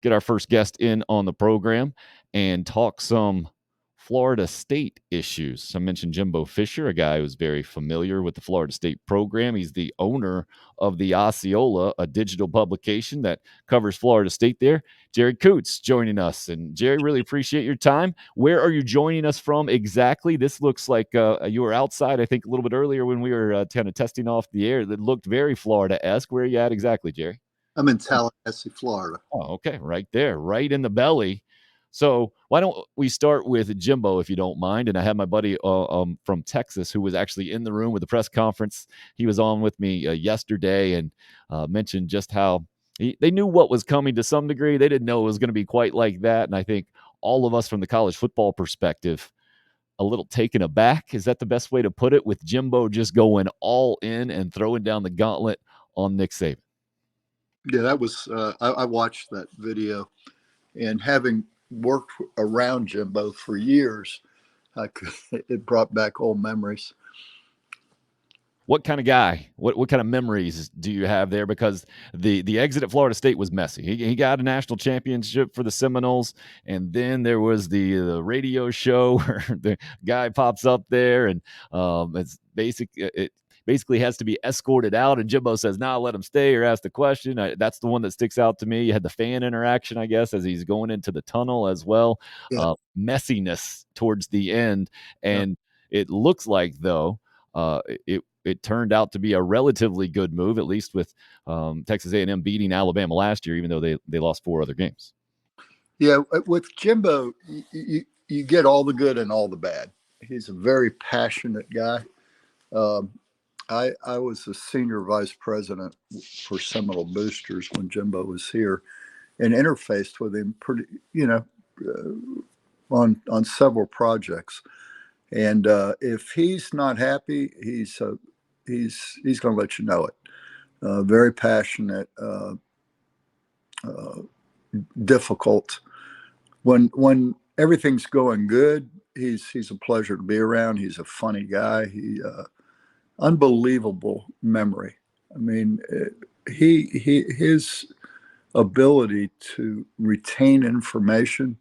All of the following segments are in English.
get our first guest in on the program and talk some Florida State issues. I mentioned Jimbo Fisher, a guy who's very familiar with the Florida State program. He's the owner of the Osceola, a digital publication that covers Florida State there. Jerry Kutz joining us. And Jerry, really appreciate your time. Where are you joining us from exactly? This looks like you were outside, I think, a little bit earlier when we were kind of testing off the air. That looked very Florida-esque. Where are you at exactly, Jerry? I'm in Tallahassee, Florida. Oh, okay. Right there, right in the belly. So why don't we start with Jimbo, if you don't mind? And I have my buddy from Texas who was actually in the room with the press conference. He was on with me yesterday and mentioned just how they knew what was coming to some degree. They didn't know it was going to be quite like that. And I think all of us from the college football perspective, a little taken aback. Is that the best way to put it? With Jimbo just going all in and throwing down the gauntlet on Nick Saban. Yeah, that was, I watched that video, and having worked around Jimbo for years, it brought back old memories. What kind of guy? What kind of memories do you have there? Because the exit at Florida State was messy. He got a national championship for the Seminoles, and then there was the radio show where the guy pops up there, and it's it basically has to be escorted out, and Jimbo says, "Nah, let him stay," or ask the question. That's the one that sticks out to me. You had the fan interaction, I guess, as he's going into the tunnel as well. Yeah. Messiness towards the end, and it looks like though it turned out to be a relatively good move, at least with Texas A&M beating Alabama last year, even though they lost 4 other games. Yeah, with Jimbo, you get all the good and all the bad. He's a very passionate guy. I was the senior vice president for Seminole Boosters when Jimbo was here, and interfaced with him pretty, on several projects. And if he's not happy, he's going to let you know it. Very passionate, difficult. When everything's going good, he's a pleasure to be around. He's a funny guy. Unbelievable memory. I mean, his ability to retain information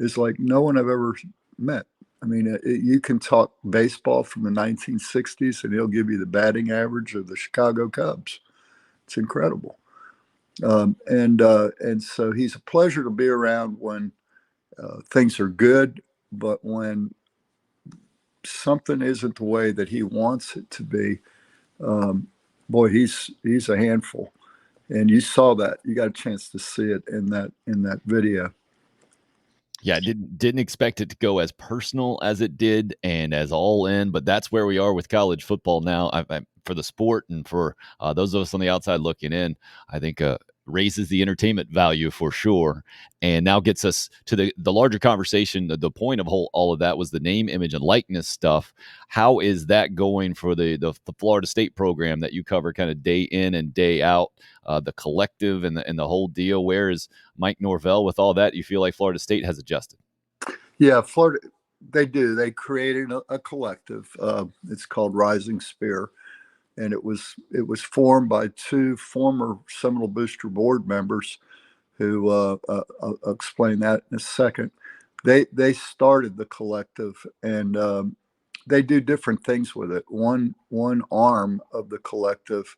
is like no one I've ever met. I mean, you can talk baseball from the 1960s, and he'll give you the batting average of the Chicago Cubs. It's incredible, and so he's a pleasure to be around when things are good, but when something isn't the way that he wants it to be, boy, he's a handful. And you saw that. You got a chance to see it in that video. Yeah, I didn't expect it to go as personal as it did and as all in, but that's where we are with college football now. For the sport and for those of us on the outside looking in, I think raises the entertainment value for sure, and now gets us to the larger conversation. The point of all of that was the name, image, and likeness stuff. How is that going for the Florida State program that you cover kind of day in and day out, the collective and the whole deal? Where is Mike Norvell with all that? You feel like Florida State has adjusted? Yeah, Florida, they do. They created a collective. It's called Rising Spear. And it was formed by 2 former Seminole Booster board members who I'll explain that in a second. They started the collective, and they do different things with it. One arm of the collective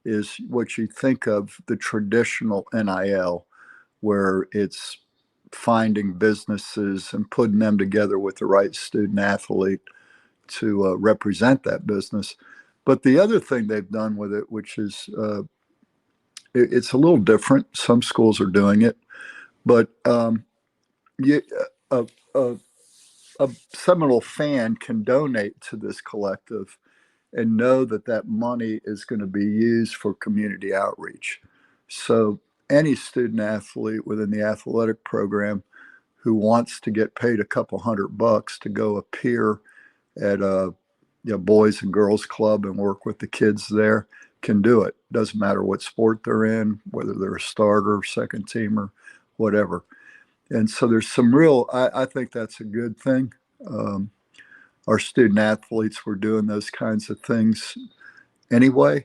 is what you think of the traditional NIL, where it's finding businesses and putting them together with the right student athlete to represent that business. But the other thing they've done with it, which is it's a little different. Some schools are doing it, but a Seminole fan can donate to this collective and know that money is going to be used for community outreach. So any student athlete within the athletic program who wants to get paid a couple $100 to go appear at a boys and girls club and work with the kids there can do it. Doesn't matter what sport they're in, whether they're a starter, second teamer, whatever. And so there's some real, I think that's a good thing. Our student athletes were doing those kinds of things anyway,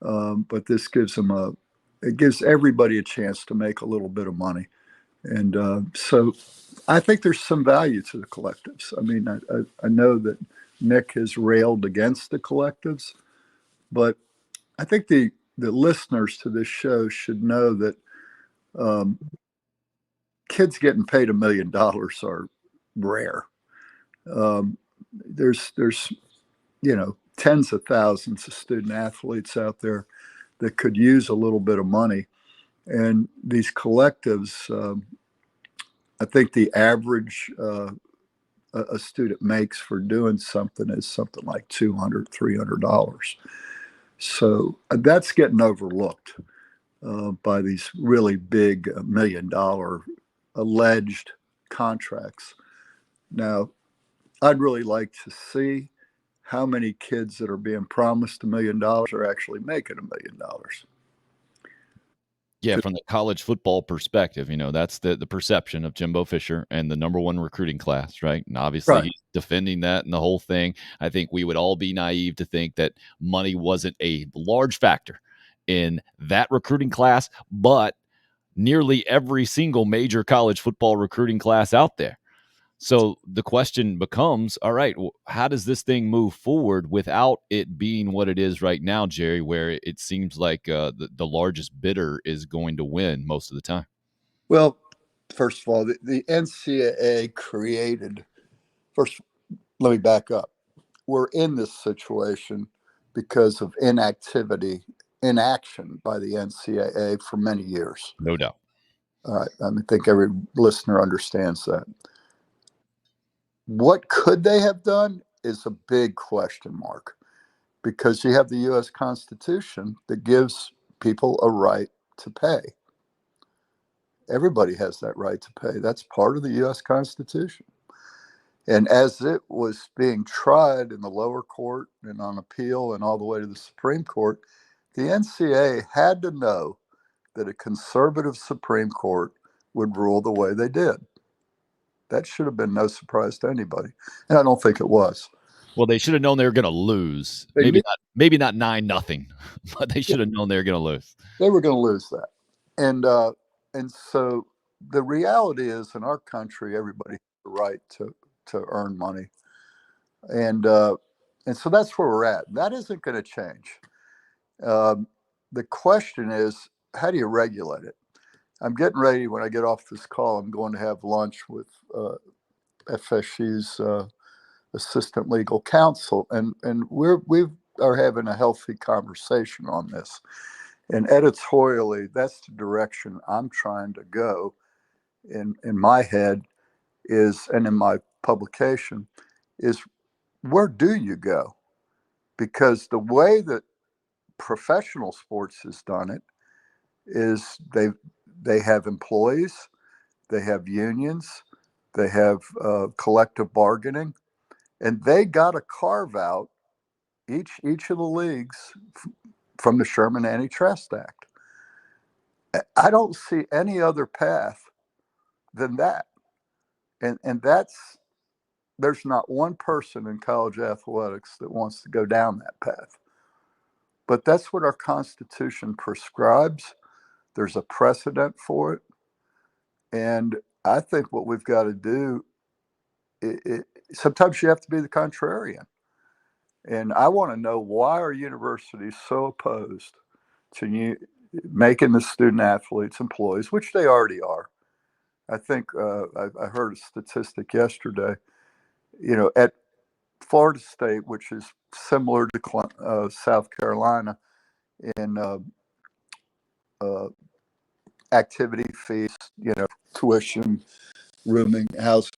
but this gives them it gives everybody a chance to make a little bit of money. And so I think there's some value to the collectives. I mean, I know that Nick has railed against the collectives, but I think the listeners to this show should know that um, kids getting paid $1 million are rare. There's tens of thousands of student athletes out there that could use a little bit of money, and these collectives. I think the average a student makes for doing something is something like $200, $300. So that's getting overlooked by these really big $1 million alleged contracts. Now, I'd really like to see how many kids that are being promised $1 million are actually making $1 million. Yeah, from the college football perspective, that's the perception of Jimbo Fisher and the number one recruiting class, right? And obviously Right. he's defending that and the whole thing. I think we would all be naive to think that money wasn't a large factor in that recruiting class, but nearly every single major college football recruiting class out there. So the question becomes, all right, how does this thing move forward without it being what it is right now, Jerry, where it seems like the largest bidder is going to win most of the time? Well, first of all, the NCAA created, first, let me back up. We're in this situation because of inaction by the NCAA for many years. No doubt. All right. I think every listener understands that. What could they have done is a big question mark, because you have the U.S. Constitution that gives people a right to pay. Everybody has that right to pay. That's part of the U.S. Constitution. And as it was being tried in the lower court and on appeal and all the way to the Supreme Court, the NCAA had to know that a conservative Supreme Court would rule the way they did. That should have been no surprise to anybody. And I don't think it was. Well, they should have known they were going to lose. They knew Maybe not 9-0, but they should have known they were going to lose. they were going to lose that. And so the reality is, in our country, everybody has the right to earn money. And so that's where we're at. That isn't going to change. The question is, how do you regulate it? I'm getting ready, when I get off this call, I'm going to have lunch with FSU's assistant legal counsel, and we are having a healthy conversation on this. And editorially, that's the direction I'm trying to go in my head is, and in my publication, is where do you go? Because the way that professional sports has done it is they have employees, they have unions, they have collective bargaining, and they got to carve out each of the leagues from the Sherman Antitrust Act. I don't see any other path than that, and that's, there's not one person in college athletics that wants to go down that path. But that's what our Constitution prescribes. There's a precedent for it. And I think what we've got to do, sometimes you have to be the contrarian. And I want to know, why are universities so opposed to making the student athletes employees, which they already are? I think I heard a statistic yesterday, at Florida State, which is similar to South Carolina in activity fees, tuition, rooming, housing,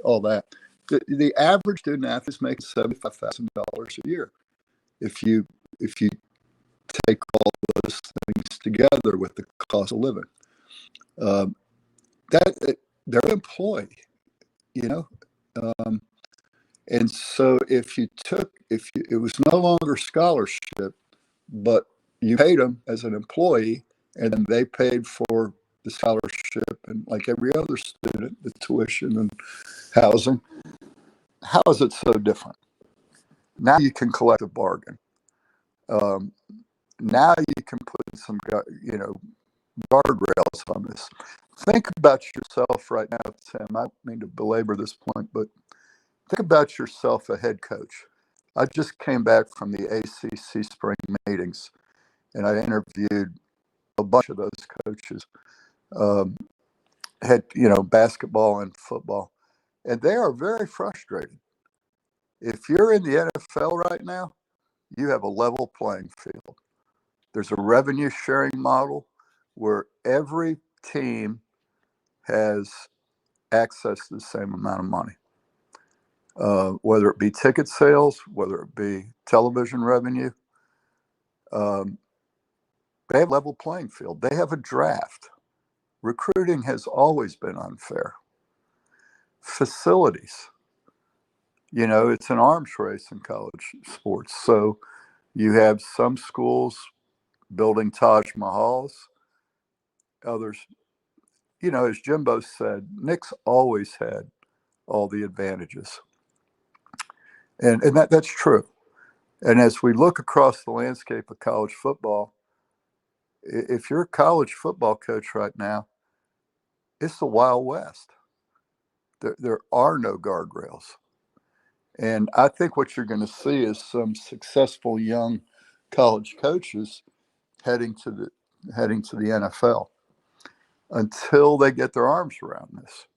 all that. The average student athlete is making $75,000 a year. If you take all those things together with the cost of living, that they're an employee, and so if it was no longer scholarship, but you paid them as an employee, and then they paid for the scholarship and, like every other student, the tuition and housing. How is it so different? Now you can collect a bargain. Now you can put some, guardrails on this. Think about yourself right now, Tim. I don't mean to belabor this point, but think about yourself, a head coach. I just came back from the ACC spring meetings, and I interviewed a bunch of those coaches, um, basketball and football, and they are very frustrated. If you're in the NFL right now, you have a level playing field. There's a revenue sharing model where every team has access to the same amount of money, whether it be ticket sales, whether it be television revenue. Um, they have a level playing field. They have a draft. Recruiting has always been unfair. Facilities, it's an arms race in college sports. So you have some schools building Taj Mahals, others, as Jimbo said, Nick's always had all the advantages. And that's true. And as we look across the landscape of college football, if you're a college football coach right now, it's the Wild West. There are no guardrails. And I think what you're going to see is some successful young college coaches heading to the NFL until they get their arms around this.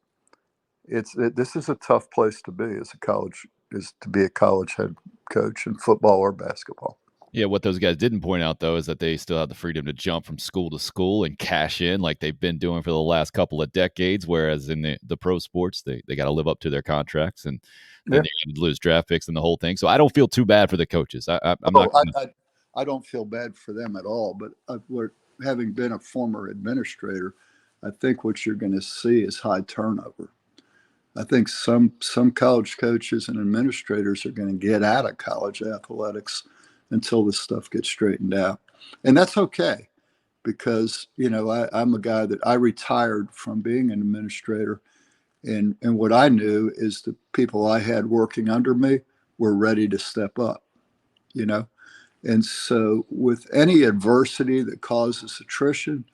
This is a tough place to be as a college is to be a college head coach in football or basketball. Yeah, what those guys didn't point out, though, is that they still have the freedom to jump from school to school and cash in like they've been doing for the last couple of decades, whereas in the pro sports, they got to live up to their contracts, and then Yeah. they lose draft picks and the whole thing. So I don't feel too bad for the coaches. I'm Oh, not gonna. I don't feel bad for them at all. But having been a former administrator, I think what you're going to see is high turnover. I think some college coaches and administrators are going to get out of college athletics until this stuff gets straightened out, and that's okay because I'm a guy that I retired from being an administrator, and what I knew is the people I had working under me were ready to step up, you know, and so with any adversity that causes attrition,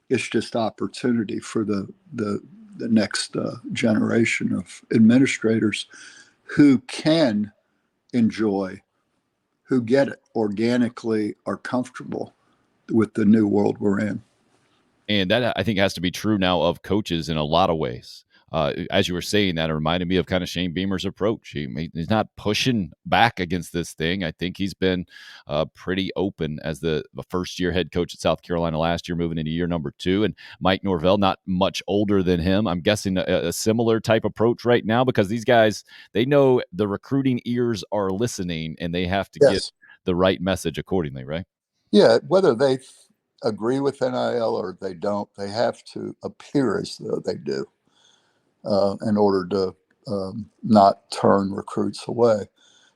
it's just opportunity for the next generation of administrators who can enjoy, who get it organically, are comfortable with the new world we're in. And that I think has to be true now of coaches in a lot of ways. As you were saying that, it reminded me of kind of Shane Beamer's approach. He's not pushing back against this thing. I think he's been pretty open as the first year head coach at South Carolina last year, moving into year number 2. And Mike Norvell, not much older than him. I'm guessing a similar type approach right now because these guys, they know the recruiting ears are listening and they have to get Yes. the right message accordingly, right? Yeah, whether they agree with NIL or they don't, they have to appear as though they do in order to not turn recruits away.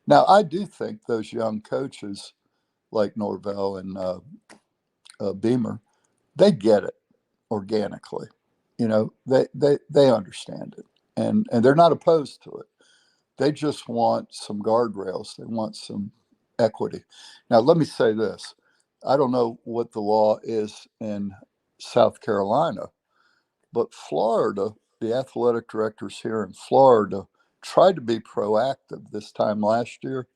Now, I do think those young coaches like Norvell and Beamer, they get it organically. They understand it, and they're not opposed to it. They just want some guardrails. They want some equity. Now, let me say this. I don't know what the law is in South Carolina, but Florida, the athletic directors here in Florida tried to be proactive this time last year,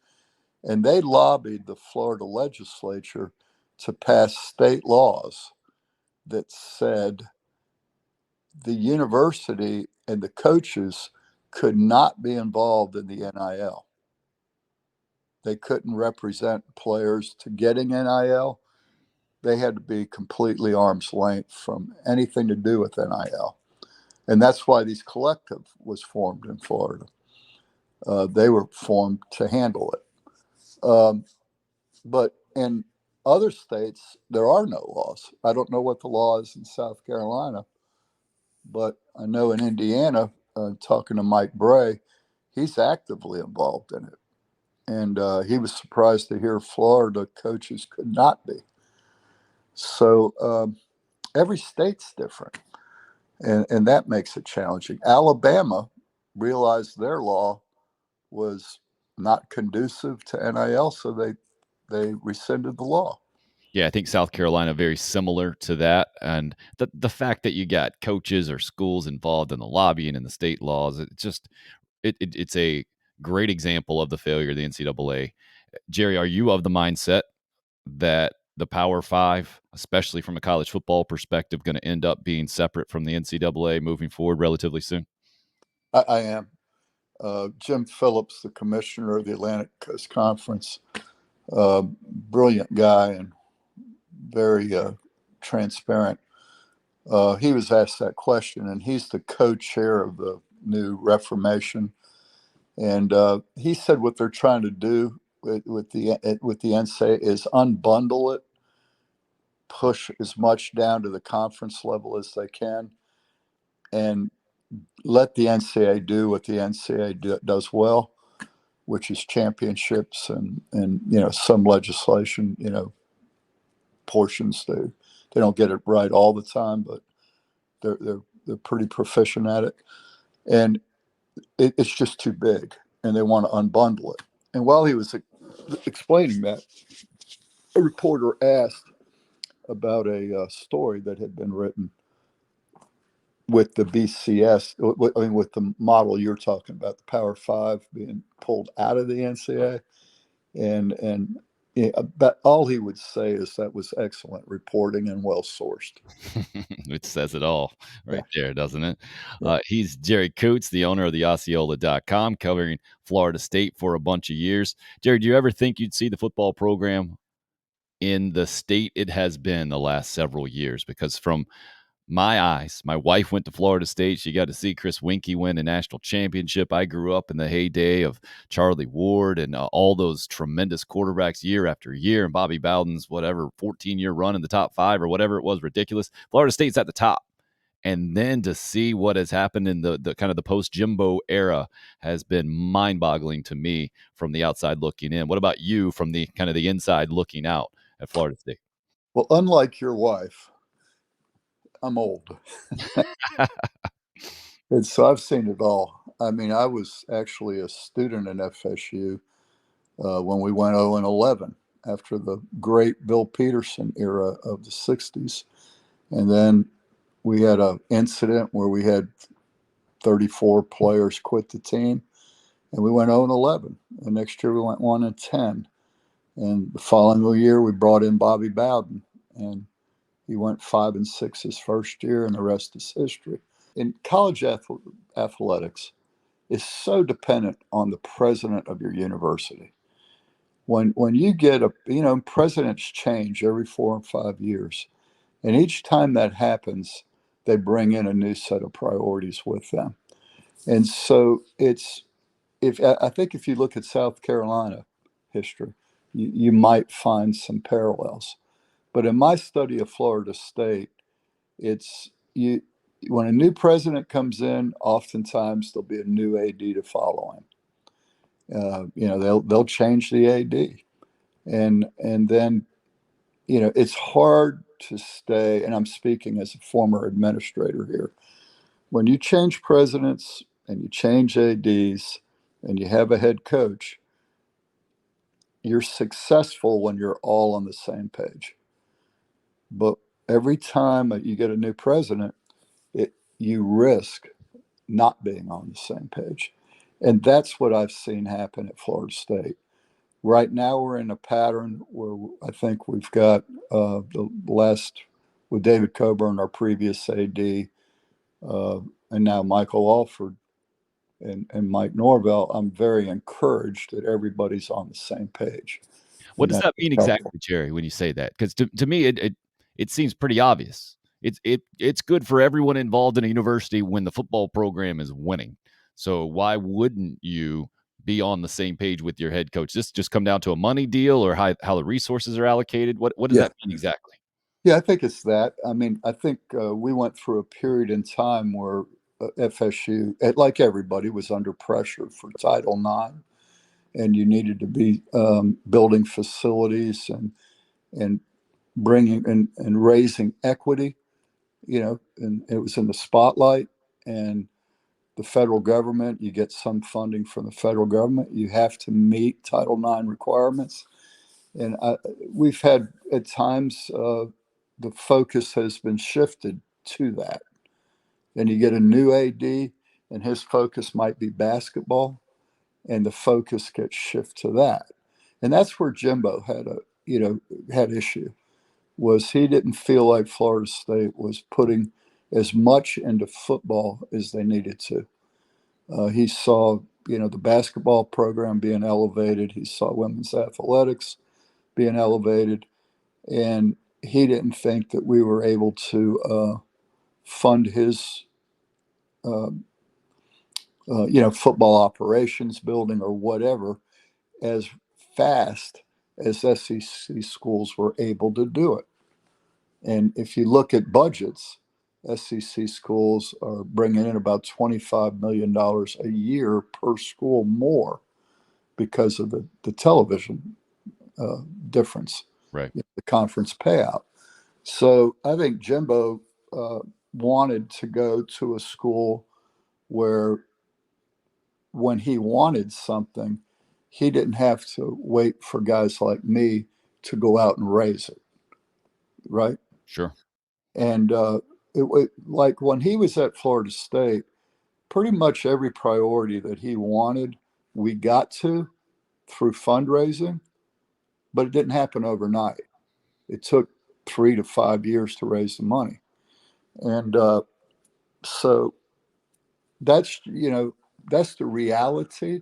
and they lobbied the Florida legislature to pass state laws that said the university and the coaches could not be involved in the NIL. They couldn't represent players to getting NIL. They had to be completely arm's length from anything to do with NIL. And that's why these collective was formed in Florida. They were formed to handle it. But in other states, there are no laws. I don't know what the law is in South Carolina, but I know in Indiana, talking to Mike Bray, he's actively involved in it. And he was surprised to hear Florida coaches could not be. So every state's different, and that makes it challenging. Alabama realized their law was not conducive to NIL, so they rescinded the law. Yeah, I think South Carolina very similar to that, and the fact that you got coaches or schools involved in the lobbying and the state laws, it just it's a great example of the failure of the NCAA. Jerry, are you of the mindset that the Power Five, especially from a college football perspective, going to end up being separate from the NCAA moving forward relatively soon? I am. Jim Phillips, the commissioner of the Atlantic Coast Conference, brilliant guy and very transparent. He was asked that question, and he's the co-chair of the new Reformation. And he said what they're trying to do with the NCAA is unbundle it, push as much down to the conference level as they can, and let the NCAA do what the NCAA does well, which is championships and some legislation, portions. They don't get it right all the time, but they're pretty proficient at it, and it's just too big, and they want to unbundle it. And while he was explaining that, a reporter asked about a story that had been written with the BCS, with the model you're talking about, the Power Five being pulled out of the NCAA, and but all he would say is that was excellent reporting and well sourced. It says it all Yeah, right there, doesn't it? yeah. He's Jerry Kutz, the owner of the Osceola.com, covering Florida State for a bunch of years. Jerry, do you ever think you'd see the football program in the state it has been the last several years? Because from my eyes, my wife went to Florida State. She got to see Chris Winkie win a national championship. I grew up in the heyday of Charlie Ward and all those tremendous quarterbacks year after year, and Bobby Bowden's whatever 14-year run in the top five or whatever it was, ridiculous. Florida State's at the top. And then to see what has happened in the kind of the post Jimbo era has been mind boggling to me from the outside looking in. What about you from the kind of the inside looking out at Florida State? Well, unlike your wife, I'm old, and so I've seen it all. I mean, I was actually a student in FSU when we went 0-11 after the great Bill Peterson era of the '60s, and then we had an incident where we had 34 players quit the team, and we went 0-11. The next year we went 1-10, and the following year we brought in Bobby Bowden, and he went 5-6 his first year, and the rest is history. In college athletics, is so dependent on the president of your university. When you get presidents change every 4 or 5 years, and each time that happens, they bring in a new set of priorities with them. And so it's if I think if you look at South Carolina history, you might find some parallels. But in my study of Florida State, it's you when a new president comes in, oftentimes there'll be a new AD to follow him. They'll change the AD, and then it's hard to stay. And I'm speaking as a former administrator here. When you change presidents and you change ADs and you have a head coach, you're successful when you're all on the same page. But every time that you get a new president, you risk not being on the same page. And that's what I've seen happen at Florida State. Right now, we're in a pattern where I think we've got the last with David Coburn, our previous AD, and now Michael Alford and Mike Norvell. I'm very encouraged that everybody's on the same page. What And does that's that mean helpful. exactly, Jerry, when you say that? Because to me, it seems pretty obvious. It's good for everyone involved in a university when the football program is winning. So why wouldn't you be on the same page with your head coach? This just come down to a money deal or how the resources are allocated? What does Yeah. that mean exactly? Yeah, I think it's that. I mean, I think we went through a period in time where FSU, like everybody, was under pressure for Title IX, and you needed to be building facilities and bringing and raising equity. And it was in the spotlight. And the federal government, you get some funding from the federal government. You have to meet Title IX requirements. And we've had at times the focus has been shifted to that. Then you get a new AD, and his focus might be basketball, and the focus gets shifted to that. And that's where Jimbo had a had issue, was he didn't feel like Florida State was putting as much into football as they needed to. He saw the basketball program being elevated. He saw women's athletics being elevated, and he didn't think that we were able to fund his uh, football operations building or whatever as fast as SEC schools were able to do it. And if you look at budgets, SEC schools are bringing in about $25 million a year per school more because of the television uh, difference, Right. the conference payout. So I think Jimbo uh, wanted to go to a school where when he wanted something, he didn't have to wait for guys like me to go out and raise it, right? Sure. And like when he was at Florida State, pretty much every priority that he wanted, we got to through fundraising, but it didn't happen overnight. It took 3 to 5 years to raise the money. And so that's, that's the reality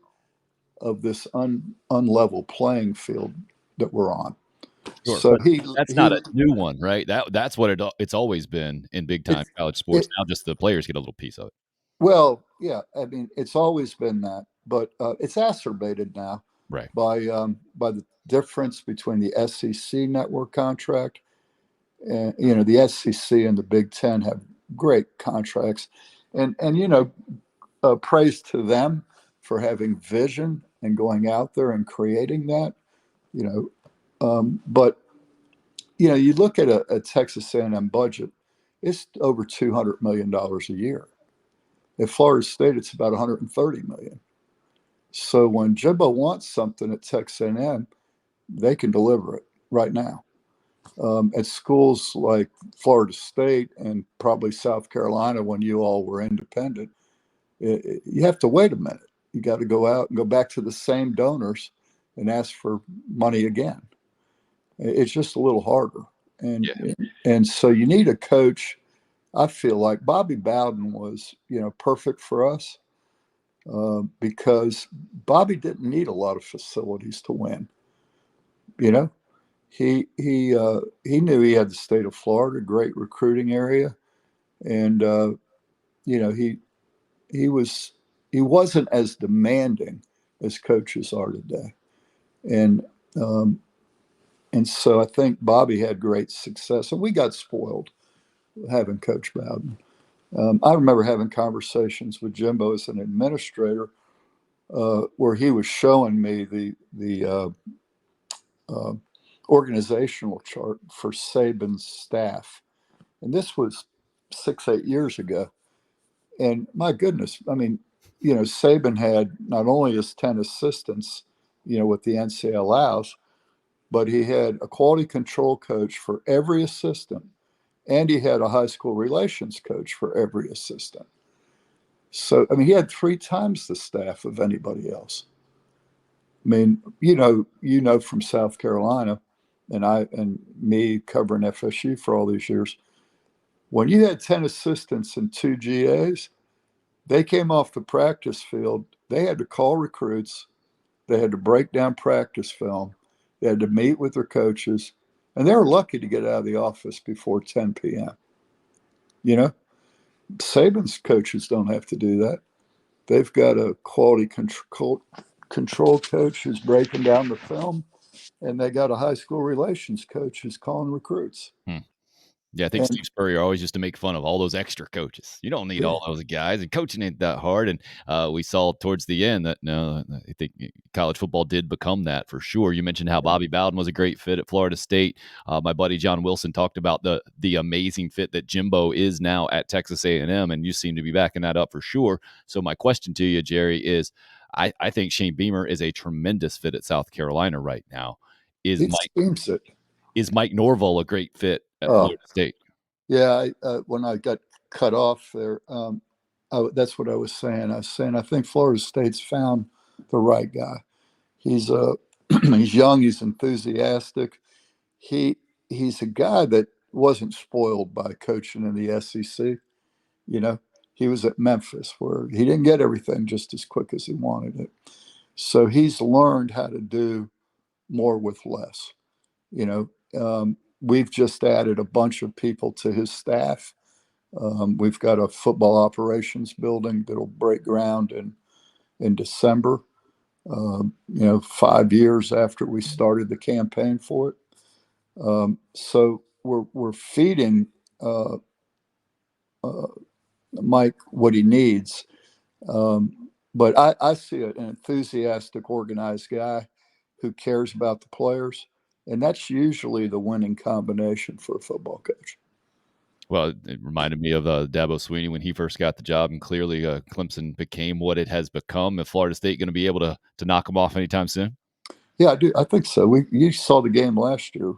of this unlevel playing field that we're on. Sure. So But that's not he a new one, right? That's what it's always been in big time it's college sports. it Now just the players get a little piece of it. well, yeah. I mean, it's always been that, but it's exacerbated now Right. by the difference between the SEC network contract and the SEC and the Big Ten have great contracts, and praise to them for having vision and going out there and creating that. You but you look at a Texas A&M budget, it's over $200 million a year. At Florida State, it's about 130 million. So when Jimbo wants something at Texas A&M, they can deliver it right now. At schools like Florida State and probably South Carolina, when you all were independent, you have to wait a minute. You got to go out and go back to the same donors and ask for money again. It's just a little harder, and Yeah. and so you need a coach. I feel like Bobby Bowden was perfect for us because Bobby didn't need a lot of facilities to win. You know, he knew he had the state of Florida, great recruiting area, and you know he he was he wasn't as demanding as coaches are today, and um, and so I think Bobby had great success, and we got spoiled having Coach Bowden. I remember having conversations with Jimbo as an administrator where he was showing me the uh, organizational chart for Saban's staff, and this was 6 8 years ago. And my goodness, I mean, Saban had not only his 10 assistants, what the NCAA allows, but he had a quality control coach for every assistant, and he had a high school relations coach for every assistant. So, I mean, he had 3 times the staff of anybody else. I mean, from South Carolina, and me covering FSU for all these years, when you had 10 assistants and 2 GAs, they came off the practice field. They had to call recruits. They had to break down practice film. They had to meet with their coaches, and they were lucky to get out of the office before 10 p.m. You know, Saban's coaches don't have to do that. They've got a quality control coach who's breaking down the film, and they got a high school relations coach who's calling recruits. Hmm. Yeah, I think And Steve Spurrier always used to make fun of all those extra coaches. You don't need yeah, all those guys, and coaching ain't that hard. And we saw towards the end that no, I think college football did become that for sure. You mentioned how Bobby Bowden was a great fit at Florida State. My buddy John Wilson talked about the amazing fit that Jimbo is now at Texas A&M, and you seem to be backing that up for sure. So my question to you, Jerry, is I think Shane Beamer is a tremendous fit at South Carolina right now. Is It Mike seems it. is Mike Norvell a great fit at Oh, Florida State? yeah. When I got cut off there, that's what I was saying. I was saying I think Florida State's found the right guy. He's he's young. He's enthusiastic. He he's a guy that wasn't spoiled by coaching in the SEC. You know, he was at Memphis where he didn't get everything just as quick as he wanted it. So he's learned how to do more with less. You know, we've just added a bunch of people to his staff. We've got a football operations building that'll break ground in December. 5 years after we started the campaign for it. So we're feeding uh, uh, Mike what he needs. But I see an enthusiastic, organized guy who cares about the players, and that's usually the winning combination for a football coach. Well, it reminded me of Dabo Sweeney when he first got the job, and clearly Clemson became what it has become. Is Florida State going to be able to knock them off anytime soon? Yeah, I do. I think so. You saw the game last year.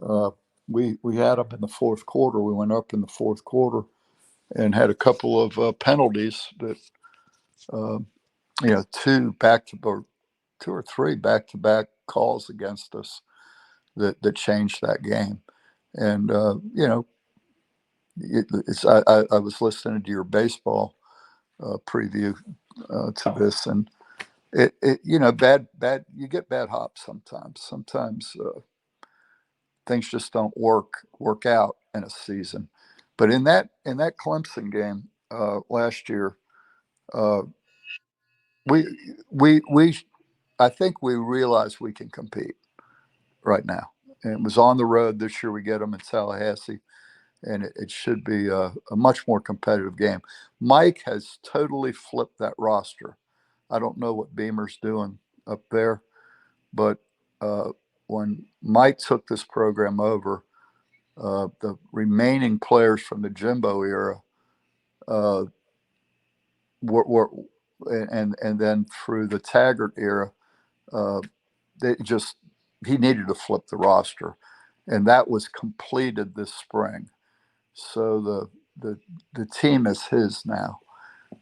Uh, we had up in the fourth quarter. We went up in the fourth quarter and had a couple of penalties that uh, two or three back to back calls against us that changed that game. And I was listening to your baseball preview to this, and bad you get bad hops sometimes. Sometimes things just don't work out in a season. But in that Clemson game last year, uh, we we I think we realized we can compete right now. And it was on the road this year. We get them in Tallahassee, and it should be a much more competitive game. Mike has totally flipped that roster. I don't know what Beamer's doing up there, but uh, when Mike took this program over, the remaining players from the Jimbo era uh, were and then through the Taggart era, uh, they just he needed to flip the roster, and that was completed this spring. So the team is his now,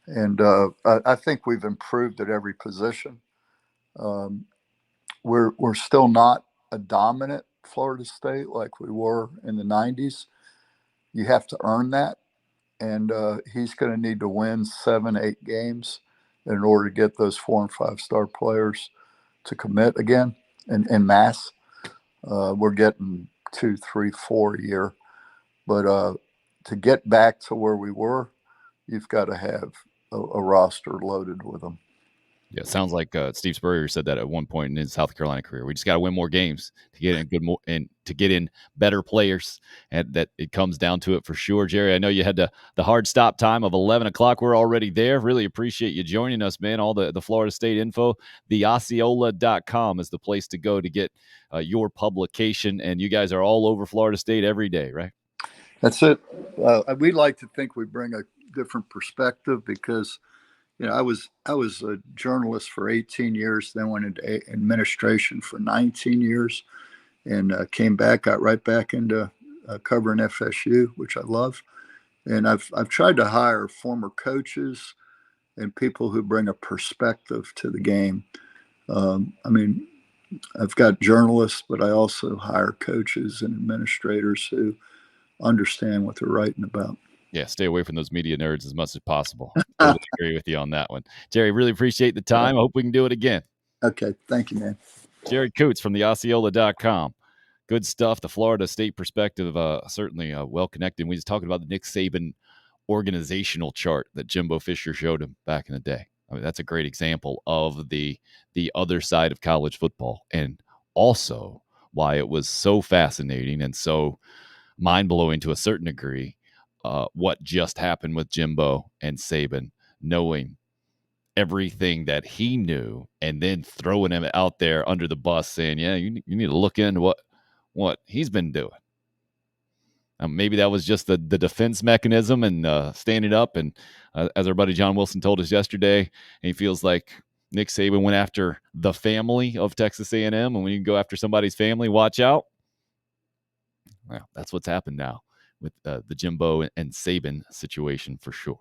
and I think we've improved at every position. Um, we're still not a dominant Florida State like we were in the '90s. You have to earn that, and he's going to need to win 7, 8 games in order to get those 4 and 5 star players to commit again in mass. We're getting 2, 3, 4 a year, but to get back to where we were, you've got to have a roster loaded with them. Yeah, it sounds like Steve Spurrier said that at one point in his South Carolina career. We just got to win more games to get in and to get in better players, and that it comes down to it for sure. Jerry, I know you had the hard stop time of 11 o'clock. We're already there. Really appreciate you joining us, man. All the Florida State info, theosceola.com is the place to go to get your publication, and you guys are all over Florida State every day, right? That's it. We like to think we bring a different perspective because I was a journalist for 18 years, then went into administration for 19 years, and came back, got right back into covering FSU, which I love. And I've tried to hire former coaches and people who bring a perspective to the game. I mean, I've got journalists, but I also hire coaches and administrators who understand what they're writing about. Yeah, stay away from those media nerds as much as possible. Totally agree with you on that one. Jerry, really appreciate the time. I hope we can do it again. Okay, thank you, man. Jerry Kutz from theosceola.com. Good stuff. The Florida State perspective, certainly well connected. We just talking about the Nick Saban organizational chart that Jimbo Fisher showed him back in the day. I mean, that's a great example of the other side of college football, and also why it was so fascinating and so mind blowing to a certain degree. What just happened with Jimbo and Saban, knowing everything that he knew and then throwing him out there under the bus saying, yeah, you need to look into what he's been doing. Maybe that was just the defense mechanism and standing up. And as our buddy John Wilson told us yesterday, he feels like Nick Saban went after the family of Texas A&M, and when you go after somebody's family, watch out. Well, that's what's happened now with the Jimbo and Saban situation for sure.